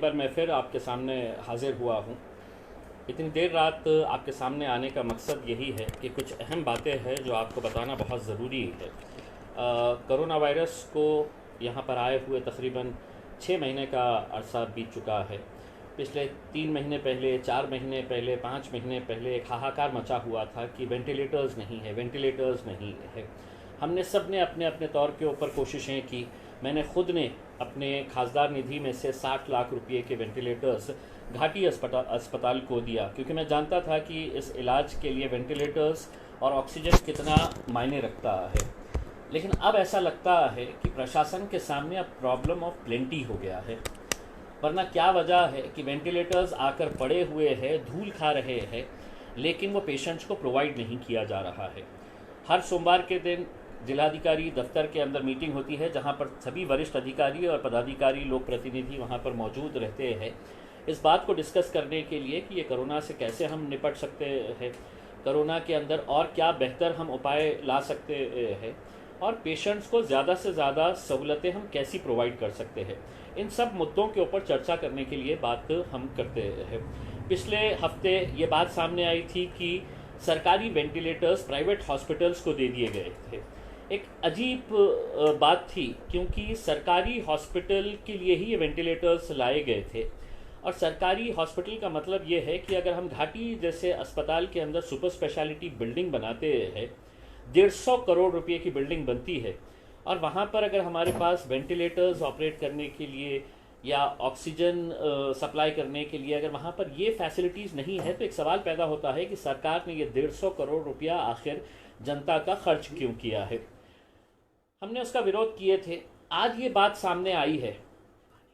एक बार मैं फिर आपके सामने हाजिर हुआ हूँ। इतनी देर रात आपके सामने आने का मकसद यही है कि कुछ अहम बातें हैं जो आपको बताना बहुत ज़रूरी है। कोरोना वायरस को यहाँ पर आए हुए तकरीबन 6 महीने का अरसा बीत चुका है। पिछले 3 महीने पहले, 4 महीने पहले, 5 महीने पहले एक हाहाकार मचा हुआ था कि वेंटिलेटर्स नहीं है, वेंटिलेटर्स नहीं है। हमने सब ने अपने अपने तौर के ऊपर कोशिशें की। मैंने खुद ने अपने खासदार निधि में से 60 लाख रुपए के वेंटिलेटर्स घाटी अस्पताल को दिया, क्योंकि मैं जानता था कि इस इलाज के लिए वेंटिलेटर्स और ऑक्सीजन कितना मायने रखता है। लेकिन अब ऐसा लगता है कि प्रशासन के सामने अब प्रॉब्लम ऑफ प्लेंटी हो गया है। वरना क्या वजह है कि वेंटिलेटर्स आकर पड़े हुए हैं, धूल खा रहे हैं, लेकिन वो पेशेंट्स को प्रोवाइड नहीं किया जा रहा है। हर सोमवार के दिन जिलाधिकारी दफ्तर के अंदर मीटिंग होती है, जहां पर सभी वरिष्ठ अधिकारी और पदाधिकारी, लोक प्रतिनिधि वहां पर मौजूद रहते हैं इस बात को डिस्कस करने के लिए कि ये कोरोना से कैसे हम निपट सकते हैं, कोरोना के अंदर और क्या बेहतर हम उपाय ला सकते हैं, और पेशेंट्स को ज़्यादा से ज़्यादा सहूलतें हम कैसी प्रोवाइड कर सकते हैं। इन सब मुद्दों के ऊपर चर्चा करने के लिए बात हम करते हैं। पिछले हफ्ते ये बात सामने आई थी कि सरकारी वेंटिलेटर्स प्राइवेट हॉस्पिटल्स को दे दिए गए थे। एक अजीब बात थी, क्योंकि सरकारी हॉस्पिटल के लिए ही ये वेंटिलेटर्स लाए गए थे। और सरकारी हॉस्पिटल का मतलब ये है कि अगर हम घाटी जैसे अस्पताल के अंदर सुपर स्पेशलिटी बिल्डिंग बनाते हैं, 150 करोड़ रुपए की बिल्डिंग बनती है, और वहाँ पर अगर हमारे पास वेंटिलेटर्स ऑपरेट करने के लिए या ऑक्सीजन सप्लाई करने के लिए अगर वहाँ पर ये फैसिलिटीज़ नहीं है, तो एक सवाल पैदा होता है कि सरकार ने ये 150 करोड़ रुपया आखिर जनता का खर्च क्यों किया है। हमने उसका विरोध किए थे। आज ये बात सामने आई है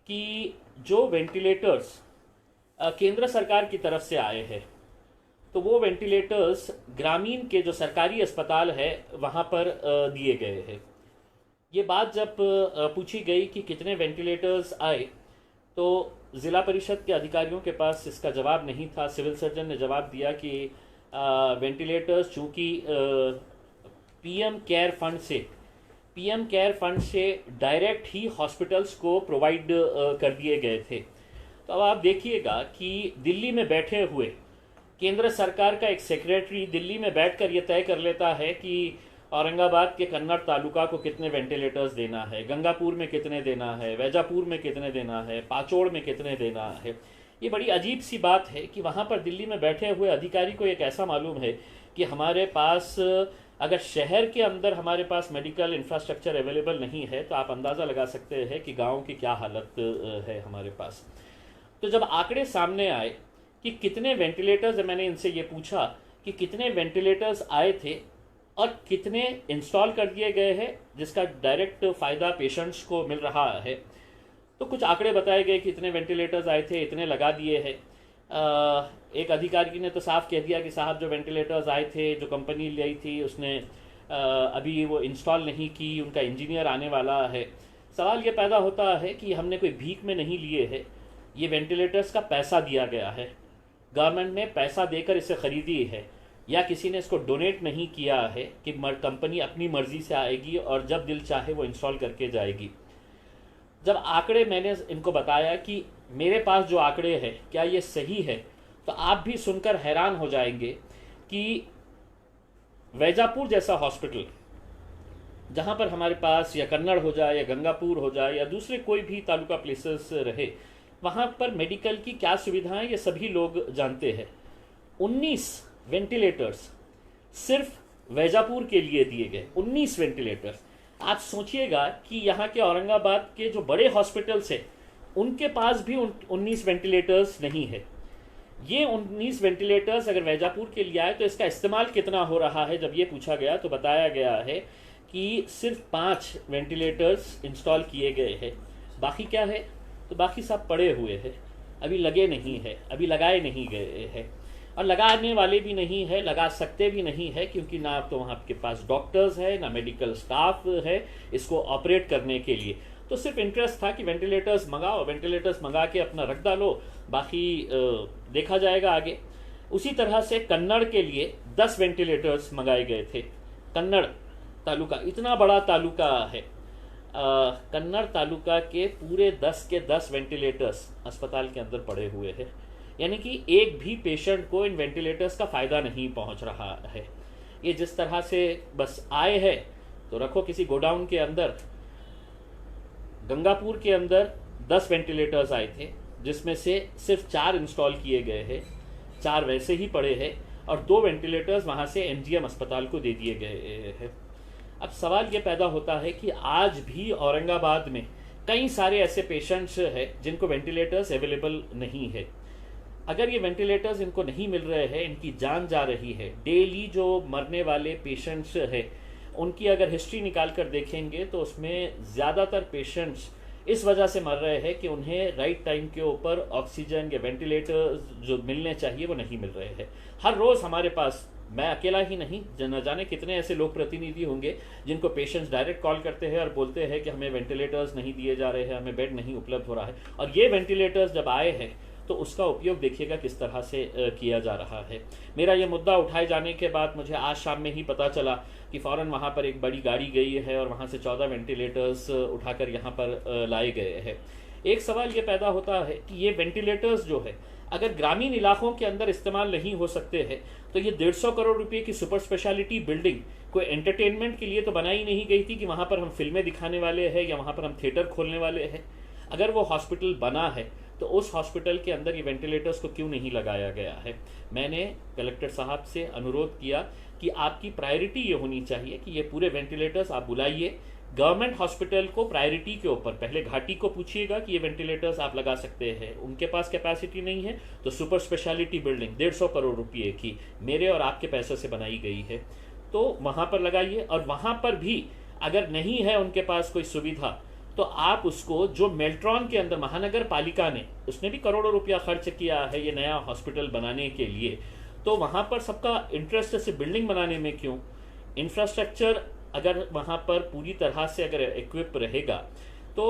कि जो वेंटिलेटर्स केंद्र सरकार की तरफ से आए हैं, तो वो वेंटिलेटर्स ग्रामीण के जो सरकारी अस्पताल है वहाँ पर दिए गए हैं। ये बात जब पूछी गई कि कितने वेंटिलेटर्स आए, तो ज़िला परिषद के अधिकारियों के पास इसका जवाब नहीं था। सिविल सर्जन ने जवाब दिया कि वेंटिलेटर्स चूँकि पीएम केयर फंड से डायरेक्ट ही हॉस्पिटल्स को प्रोवाइड कर दिए गए थे। तो अब आप देखिएगा कि दिल्ली में बैठे हुए केंद्र सरकार का एक सेक्रेटरी दिल्ली में बैठकर ये तय कर लेता है कि औरंगाबाद के कन्नड़ तालुका को कितने वेंटिलेटर्स देना है, गंगापुर में कितने देना है, वैजापुर में कितने देना है, पाचोड़ में कितने देना है। ये बड़ी अजीब सी बात है कि वहाँ पर दिल्ली में बैठे हुए अधिकारी को एक ऐसा मालूम है कि हमारे पास अगर शहर के अंदर हमारे पास मेडिकल इंफ्रास्ट्रक्चर अवेलेबल नहीं है, तो आप अंदाज़ा लगा सकते हैं कि गाँव की क्या हालत है हमारे पास। तो जब आंकड़े सामने आए कि कितने वेंटिलेटर्स, मैंने इनसे ये पूछा कि कितने वेंटिलेटर्स आए थे और कितने इंस्टॉल कर दिए गए हैं जिसका डायरेक्ट फ़ायदा पेशेंट्स को मिल रहा है, तो कुछ आंकड़े बताए गए कि इतने वेंटिलेटर्स आए थे, इतने लगा दिए हैं। एक अधिकारी ने तो साफ कह दिया कि साहब जो वेंटिलेटर्स आए थे, जो कंपनी लाई थी, उसने अभी वो इंस्टॉल नहीं की, उनका इंजीनियर आने वाला है। सवाल ये पैदा होता है कि हमने कोई भीख में नहीं लिए है, ये वेंटिलेटर्स का पैसा दिया गया है, गवर्नमेंट ने पैसा देकर इसे ख़रीदी है, या किसी ने इसको डोनेट नहीं किया है कि कंपनी अपनी मर्ज़ी से आएगी और जब दिल चाहे वो इंस्टॉल करके जाएगी। जब आंकड़े मैंने इनको बताया कि मेरे पास जो आंकड़े हैं क्या ये सही है, तो आप भी सुनकर हैरान हो जाएंगे कि वैजापुर जैसा हॉस्पिटल, जहाँ पर हमारे पास या कन्नड़ हो जाए या गंगापुर हो जाए या दूसरे कोई भी तालुका प्लेसेस रहे, वहाँ पर मेडिकल की क्या सुविधाएं ये सभी लोग जानते हैं। 19 वेंटिलेटर्स सिर्फ वैजापुर के लिए दिए गए, 19 वेंटिलेटर्स। आप सोचिएगा कि यहाँ के औरंगाबाद के जो बड़े हॉस्पिटल्स हैं उनके पास भी 19 वेंटिलेटर्स नहीं है। ये 19 वेंटिलेटर्स अगर वैजापुर के लिए आए तो इसका इस्तेमाल कितना हो रहा है, जब ये पूछा गया तो बताया गया है कि सिर्फ 5 वेंटिलेटर्स इंस्टॉल किए गए हैं। बाकी क्या है, तो बाकी सब पड़े हुए हैं, अभी लगे नहीं है, अभी लगाए नहीं गए हैं, और लगाने वाले भी नहीं है, लगा सकते भी नहीं है, क्योंकि ना तो वहाँ के पास डॉक्टर्स है, ना मेडिकल स्टाफ है इसको ऑपरेट करने के लिए। तो सिर्फ इंटरेस्ट था कि वेंटिलेटर्स मंगाओ, वेंटिलेटर्स मंगा के अपना रख डालो, बाकी देखा जाएगा आगे। उसी तरह से कन्नड़ के लिए 10 वेंटिलेटर्स मंगाए गए थे। कन्नड़ तालुका इतना बड़ा तालुका है, कन्नड़ तालुका के पूरे 10 के 10 वेंटिलेटर्स अस्पताल के अंदर पड़े हुए हैं, यानी कि एक भी पेशेंट को इन वेंटिलेटर्स का फ़ायदा नहीं पहुंच रहा है। ये जिस तरह से बस आए हैं तो रखो किसी गोडाउन के अंदर। गंगापुर के अंदर 10 वेंटिलेटर्स आए थे, जिसमें से सिर्फ 4 इंस्टॉल किए गए हैं, 4 वैसे ही पड़े हैं और 2 वेंटिलेटर्स वहाँ से एमजीएम अस्पताल को दे दिए गए हैं। अब सवाल ये पैदा होता है कि आज भी औरंगाबाद में कई सारे ऐसे पेशेंट्स हैं जिनको वेंटिलेटर्स अवेलेबल नहीं है। अगर ये वेंटिलेटर्स इनको नहीं मिल रहे हैं, इनकी जान जा रही है। डेली जो मरने वाले पेशेंट्स हैं उनकी अगर हिस्ट्री निकाल कर देखेंगे तो उसमें ज़्यादातर पेशेंट्स इस वजह से मर रहे हैं कि उन्हें राइट टाइम के ऊपर ऑक्सीजन या वेंटिलेटर्स जो मिलने चाहिए वो नहीं मिल रहे हैं। हर रोज़ हमारे पास, मैं अकेला ही नहीं, न जाने कितने ऐसे लोग प्रतिनिधि होंगे जिनको पेशेंट्स डायरेक्ट कॉल करते हैं और बोलते हैं कि हमें वेंटिलेटर्स नहीं दिए जा रहे हैं, हमें बेड नहीं उपलब्ध हो रहा है। और ये वेंटिलेटर्स जब आए हैं तो उसका उपयोग देखिएगा किस तरह से किया जा रहा है। मेरा ये मुद्दा उठाए जाने के बाद मुझे आज शाम में ही पता चला कि फ़ौरन वहाँ पर एक बड़ी गाड़ी गई है और वहाँ से 14 वेंटिलेटर्स उठाकर यहाँ पर लाए गए हैं। एक सवाल ये पैदा होता है कि ये वेंटिलेटर्स जो है अगर ग्रामीण इलाकों के अंदर इस्तेमाल नहीं हो सकते हैं तो ये 150 करोड़ रुपए की सुपर स्पेशलिटी बिल्डिंग कोई एंटरटेनमेंट के लिए तो बनाई नहीं गई थी कि वहाँ पर हम फिल्में दिखाने वाले हैं या वहाँ पर हम थिएटर खोलने वाले हैं। अगर वो हॉस्पिटल बना है तो उस हॉस्पिटल के अंदर ये वेंटिलेटर्स को क्यों नहीं लगाया गया है। मैंने कलेक्टर साहब से अनुरोध किया कि आपकी प्रायोरिटी ये होनी चाहिए कि ये पूरे वेंटिलेटर्स आप बुलाइए, गवर्नमेंट हॉस्पिटल को प्रायोरिटी के ऊपर पहले घाटी को पूछिएगा कि ये वेंटिलेटर्स आप लगा सकते हैं। उनके पास कैपेसिटी नहीं है तो सुपर स्पेशलिटी बिल्डिंग 150 करोड़ रुपये की मेरे और आपके पैसे से बनाई गई है तो वहाँ पर लगाइए। और वहाँ पर भी अगर नहीं है उनके पास कोई सुविधा तो आप उसको, जो मेल्ट्रॉन के अंदर महानगर पालिका ने, उसने भी करोड़ों रुपया खर्च किया है ये नया हॉस्पिटल बनाने के लिए, तो वहाँ पर सबका इंटरेस्ट है सिर्फ बिल्डिंग बनाने में क्यों। इंफ्रास्ट्रक्चर अगर वहाँ पर पूरी तरह से अगर इक्विप रहेगा तो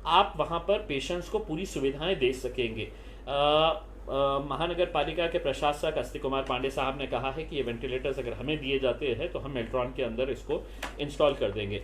आप वहाँ पर पेशेंट्स को पूरी सुविधाएं दे सकेंगे। महानगर पालिका के प्रशासक अस्ति कुमार पांडे साहब ने कहा है कि ये वेंटिलेटर्स अगर हमें दिए जाते हैं तो हम मेल्ट्रॉन के अंदर इसको इंस्टॉल कर देंगे।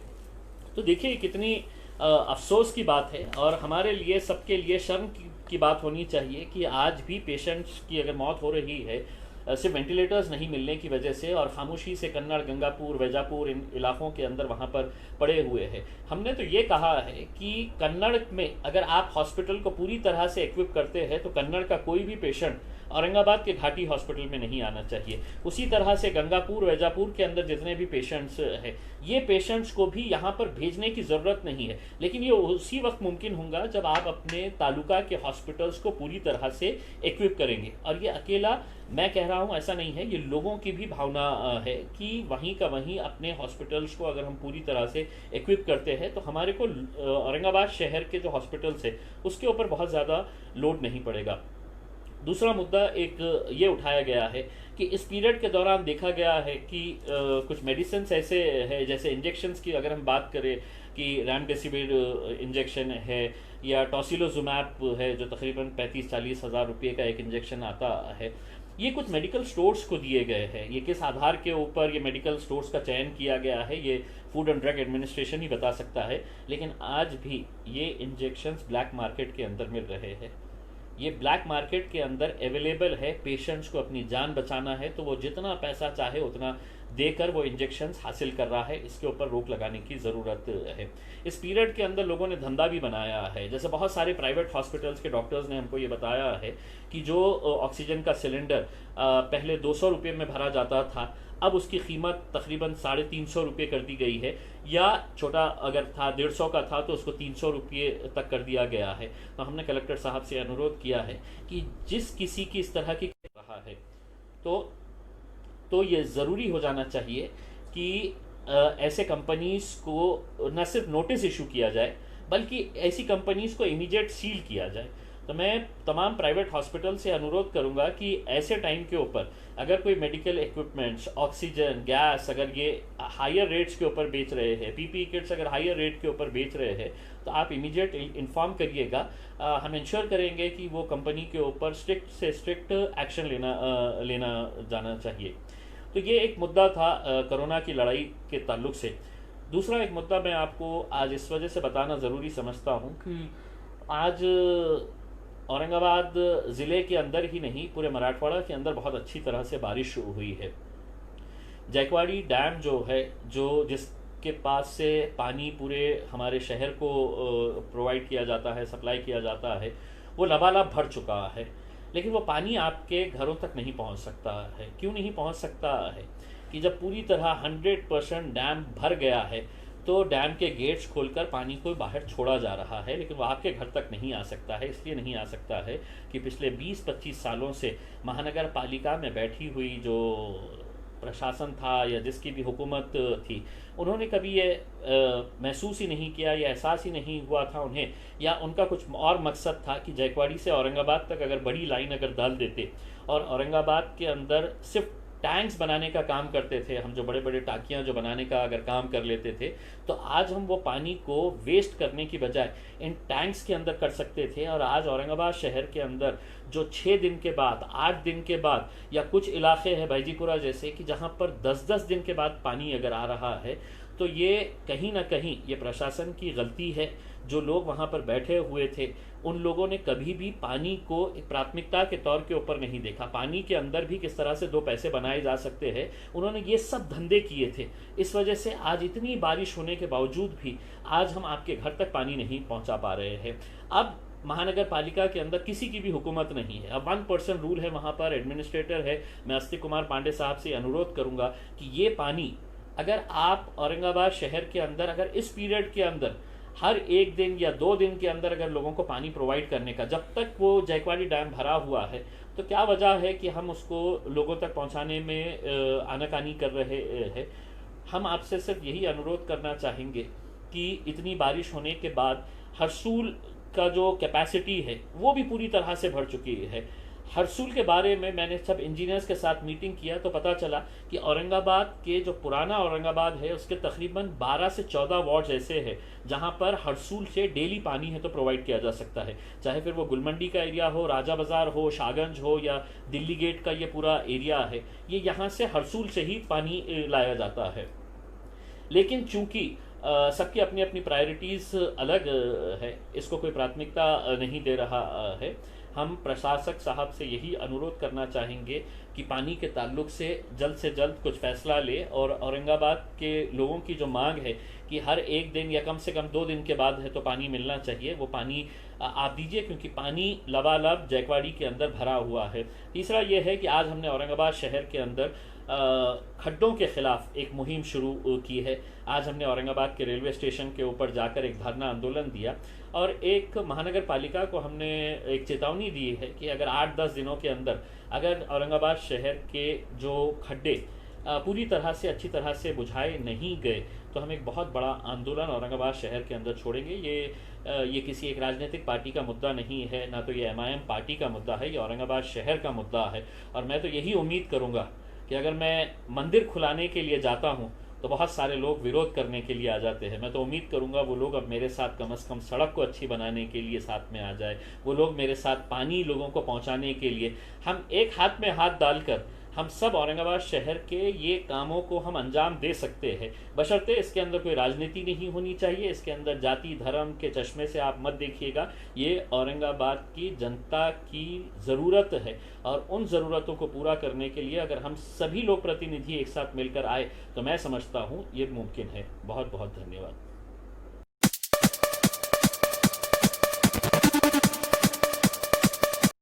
तो देखिए कितनी अफसोस की बात है और हमारे लिए, सबके लिए शर्म की बात होनी चाहिए कि आज भी पेशेंट्स की अगर मौत हो रही है सिर्फ वेंटिलेटर्स नहीं मिलने की वजह से और खामोशी से कन्नड़, गंगापुर, वैजापुर इन इलाकों के अंदर वहाँ पर पड़े हुए हैं। हमने तो ये कहा है कि कन्नड़ में अगर आप हॉस्पिटल को पूरी तरह से इक्विप करते हैं तो कन्नड़ का कोई भी पेशेंट औरंगाबाद के घाटी हॉस्पिटल में नहीं आना चाहिए। उसी तरह से गंगापुर, वैजापुर के अंदर जितने भी पेशेंट्स हैं, ये पेशेंट्स को भी यहाँ पर भेजने की ज़रूरत नहीं है, लेकिन ये उसी वक्त मुमकिन होगा जब आप अपने तालुका के हॉस्पिटल्स को पूरी तरह से इक्विप करेंगे। और ये अकेला मैं कह रहा हूँ ऐसा नहीं है, ये लोगों की भी भावना है कि वहीं का वहीं अपने हॉस्पिटल्स को अगर हम पूरी तरह से इक्विप करते हैं तो हमारे को औरंगाबाद शहर के जो हॉस्पिटल्स है उसके ऊपर बहुत ज़्यादा लोड नहीं पड़ेगा। दूसरा मुद्दा एक ये उठाया गया है कि इस पीरियड के दौरान देखा गया है कि कुछ मेडिसिन ऐसे है, जैसे इंजेक्शन्स की अगर हम बात करें कि रेमडेसिविर इंजेक्शन है या टॉसिलोजुमैब है जो तकरीबन 35-40 हज़ार रुपये का एक इंजेक्शन आता है, ये कुछ मेडिकल स्टोर्स को दिए गए हैं। ये किस आधार के ऊपर ये मेडिकल स्टोर्स का चयन किया गया है ये फूड एंड ड्रग एडमिनिस्ट्रेशन ही बता सकता है, लेकिन आज भी ये इंजेक्शन्स ब्लैक मार्केट के अंदर मिल रहे हैं। ये ब्लैक मार्केट के अंदर अवेलेबल है। पेशेंट्स को अपनी जान बचाना है तो वो जितना पैसा चाहे उतना देकर वो इंजेक्शन्स हासिल कर रहा है। इसके ऊपर रोक लगाने की ज़रूरत है। इस पीरियड के अंदर लोगों ने धंधा भी बनाया है। जैसे बहुत सारे प्राइवेट हॉस्पिटल्स के डॉक्टर्स ने हमको ये बताया है कि जो ऑक्सीजन का सिलेंडर पहले 200 रुपये में भरा जाता था, अब उसकी कीमत तकरीबन 350 रुपये कर दी गई है, या छोटा अगर था 150 का था तो उसको 300 रुपये तक कर दिया गया है। तो हमने कलेक्टर साहब से अनुरोध किया है कि जिस किसी की इस तरह की रहा है तो ये ज़रूरी हो जाना चाहिए कि ऐसे कंपनीज़ को न सिर्फ नोटिस इशू किया जाए बल्कि ऐसी कंपनीज़ को इमीडिएट सील किया जाए। तो मैं तमाम प्राइवेट हॉस्पिटल से अनुरोध करूंगा कि ऐसे टाइम के ऊपर अगर कोई मेडिकल इक्विपमेंट्स, ऑक्सीजन, गैस अगर ये हायर रेट्स के ऊपर बेच रहे हैं, पीपीई किट्स अगर हायर रेट के ऊपर बेच रहे हैं तो आप इमीडिएट इन्फॉर्म करिएगा। हम इंश्योर करेंगे कि वो कंपनी के ऊपर स्ट्रिक्ट से स्ट्रिक्ट एक्शन लेना जाना चाहिए। तो ये एक मुद्दा था कोरोना की लड़ाई के ताल्लुक से। दूसरा एक मुद्दा मैं आपको आज इस वजह से बताना ज़रूरी समझता हूँ कि आज औरंगाबाद ज़िले के अंदर ही नहीं, पूरे मराठवाड़ा के अंदर बहुत अच्छी तरह से बारिश हुई है। जायकवाड़ी डैम जो है, जो जिसके पास से पानी पूरे हमारे शहर को प्रोवाइड किया जाता है, सप्लाई किया जाता है, वो लबालब भर चुका है। लेकिन वो पानी आपके घरों तक नहीं पहुंच सकता है। क्यों नहीं पहुंच सकता है? कि जब पूरी तरह 100% डैम भर गया है तो डैम के गेट्स खोलकर पानी को बाहर छोड़ा जा रहा है, लेकिन वो आपके घर तक नहीं आ सकता है। इसलिए नहीं आ सकता है कि पिछले 20-25 सालों से महानगर पालिका में बैठी हुई जो प्रशासन था या जिसकी भी हुकूमत थी, उन्होंने कभी ये महसूस ही नहीं किया या एहसास ही नहीं हुआ था उन्हें, या उनका कुछ और मकसद था कि जायकवाड़ी से औरंगाबाद तक अगर बड़ी लाइन अगर डाल देते और औरंगाबाद के अंदर सिर्फ टैंक्स बनाने का काम करते थे, हम जो बड़े बड़े टाकियाँ जो बनाने का अगर काम कर लेते थे, तो आज हम वो पानी को वेस्ट करने की बजाय इन टैंक्स के अंदर कर सकते थे। और आज औरंगाबाद शहर के अंदर जो 6 दिन के बाद, 8 दिन के बाद, या कुछ इलाके हैं बैजीपुरा जैसे कि जहाँ पर 10-10 दिन के बाद पानी अगर आ रहा है, तो ये कहीं ना कहीं ये प्रशासन की गलती है। जो लोग वहाँ पर बैठे हुए थे, उन लोगों ने कभी भी पानी को एक प्राथमिकता के तौर के ऊपर नहीं देखा। पानी के अंदर भी किस तरह से 2 पैसे बनाए जा सकते हैं, उन्होंने ये सब धंधे किए थे। इस वजह से आज इतनी बारिश होने के बावजूद भी आज हम आपके घर तक पानी नहीं पहुंचा पा रहे हैं। अब महानगर पालिका के अंदर किसी की भी हुकूमत नहीं है। अब 1% रूल है, वहाँ पर एडमिनिस्ट्रेटर है। मैं अस्तिक कुमार पांडे साहब से अनुरोध करूँगा कि ये पानी अगर आप औरंगाबाद शहर के अंदर अगर इस पीरियड के अंदर हर 1 दिन या 2 दिन के अंदर अगर लोगों को पानी प्रोवाइड करने का, जब तक वो जायकवाड़ी डैम भरा हुआ है, तो क्या वजह है कि हम उसको लोगों तक पहुंचाने में आनाकानी कर रहे हैं। हम आपसे सिर्फ यही अनुरोध करना चाहेंगे कि इतनी बारिश होने के बाद हरसूल का जो कैपेसिटी है वो भी पूरी तरह से भर चुकी है। हरसूल के बारे में मैंने सब इंजीनियर्स के साथ मीटिंग किया तो पता चला कि औरंगाबाद के जो पुराना औरंगाबाद है उसके तकरीबन 12 से 14 वार्ड्स ऐसे हैं जहां पर हरसूल से डेली पानी है तो प्रोवाइड किया जा सकता है। चाहे फिर वो गुलमंडी का एरिया हो, राजा बाजार हो, शाहगंज हो, या दिल्ली गेट का ये पूरा एरिया है, ये यहाँ से हरसूल से ही पानी लाया जाता है। लेकिन चूंकि सबकी अपनी अपनी प्रायोरिटीज़ अलग है, इसको कोई प्राथमिकता नहीं दे रहा है। हम प्रशासक साहब से यही अनुरोध करना चाहेंगे कि पानी के ताल्लुक से जल्द कुछ फैसला ले, और औरंगाबाद के लोगों की जो मांग है कि हर 1 दिन या कम से कम 2 दिन के बाद है तो पानी मिलना चाहिए, वो पानी आप दीजिए, क्योंकि पानी लबालब जायकवाड़ी के अंदर भरा हुआ है। तीसरा ये है कि आज हमने औरंगाबाद शहर के अंदर खड्डों के खिलाफ एक मुहिम शुरू की है। आज हमने औरंगाबाद के रेलवे स्टेशन के ऊपर जाकर एक धरना आंदोलन दिया, और एक महानगर पालिका को हमने एक चेतावनी दी है कि अगर 8-10 दिनों के अंदर अगर औरंगाबाद शहर के जो खड्डे पूरी तरह से अच्छी तरह से बुझाए नहीं गए तो हम एक बहुत बड़ा आंदोलन औरंगाबाद शहर के अंदर छोड़ेंगे। ये किसी एक राजनीतिक पार्टी का मुद्दा नहीं है, ना तो ये MIM पार्टी का मुद्दा है, ये औरंगाबाद शहर का मुद्दा है। और मैं तो यही उम्मीद करूँगा कि अगर मैं मंदिर खुलाने के लिए जाता हूँ तो बहुत सारे लोग विरोध करने के लिए आ जाते हैं। मैं तो उम्मीद करूँगा वो लोग अब मेरे साथ कम से कम सड़क को अच्छी बनाने के लिए साथ में आ जाए, वो लोग मेरे साथ पानी लोगों को पहुँचाने के लिए, हम एक हाथ में हाथ डालकर हम सब औरंगाबाद शहर के ये कामों को हम अंजाम दे सकते हैं। बशर्ते इसके अंदर कोई राजनीति नहीं होनी चाहिए, इसके अंदर जाति धर्म के चश्मे से आप मत देखिएगा। ये औरंगाबाद की जनता की ज़रूरत है, और उन ज़रूरतों को पूरा करने के लिए अगर हम सभी लोग प्रतिनिधि एक साथ मिलकर आए तो मैं समझता हूँ ये मुमकिन है। बहुत बहुत धन्यवाद।